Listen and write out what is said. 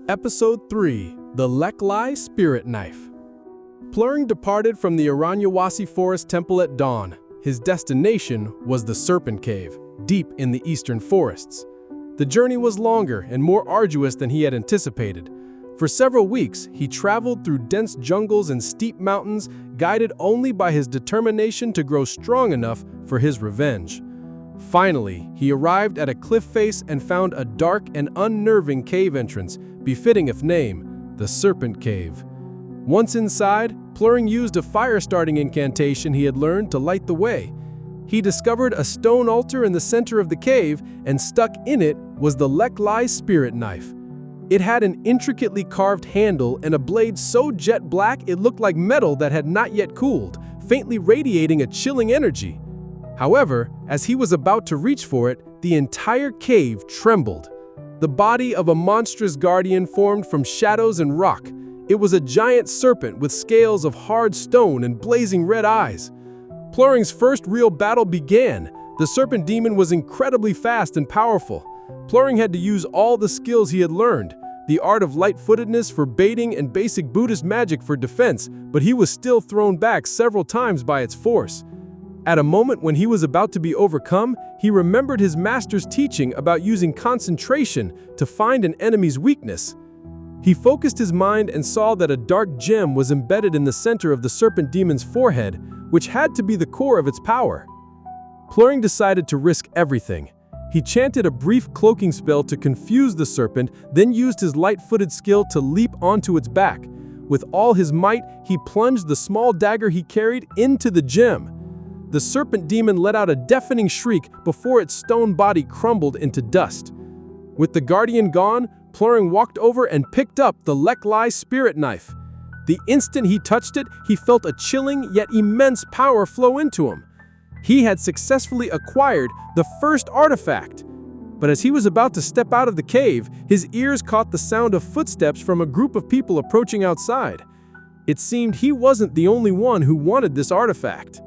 Episode 3: The Lekli Spirit Knife. Pluring departed from the Aranyawasi Forest Temple at dawn. His destination was the Serpent Cave, deep in the eastern forests. The journey was longer and more arduous than he had anticipated. For several weeks, he traveled through dense jungles and steep mountains, guided only by his determination to grow strong enough for his revenge. Finally, he arrived at a cliff face and found a dark and unnerving cave entrance, befitting its name, the Serpent Cave. Once inside, Pluring used a fire-starting incantation he had learned to light the way. He discovered a stone altar in the center of the cave, and stuck in it was the Lekli Spirit Knife. It had an intricately carved handle and a blade so jet black it looked like metal that had not yet cooled, faintly radiating a chilling energy. However, as he was about to reach for it, the entire cave trembled. The body of a monstrous guardian formed from shadows and rock. It was a giant serpent with scales of hard stone and blazing red eyes. Pluring's first real battle began. The serpent demon was incredibly fast and powerful. Pluring had to use all the skills he had learned, the art of light-footedness for baiting and basic Buddhist magic for defense, but he was still thrown back several times by its force. At a moment when he was about to be overcome, he remembered his master's teaching about using concentration to find an enemy's weakness. He focused his mind and saw that a dark gem was embedded in the center of the serpent demon's forehead, which had to be the core of its power. Pluring decided to risk everything. He chanted a brief cloaking spell to confuse the serpent, then used his light-footed skill to leap onto its back. With all his might, he plunged the small dagger he carried into the gem. The serpent demon let out a deafening shriek before its stone body crumbled into dust. With the guardian gone, Pluring walked over and picked up the Lekli Spirit Knife. The instant he touched it, he felt a chilling yet immense power flow into him. He had successfully acquired the first artifact. But as he was about to step out of the cave, his ears caught the sound of footsteps from a group of people approaching outside. It seemed he wasn't the only one who wanted this artifact.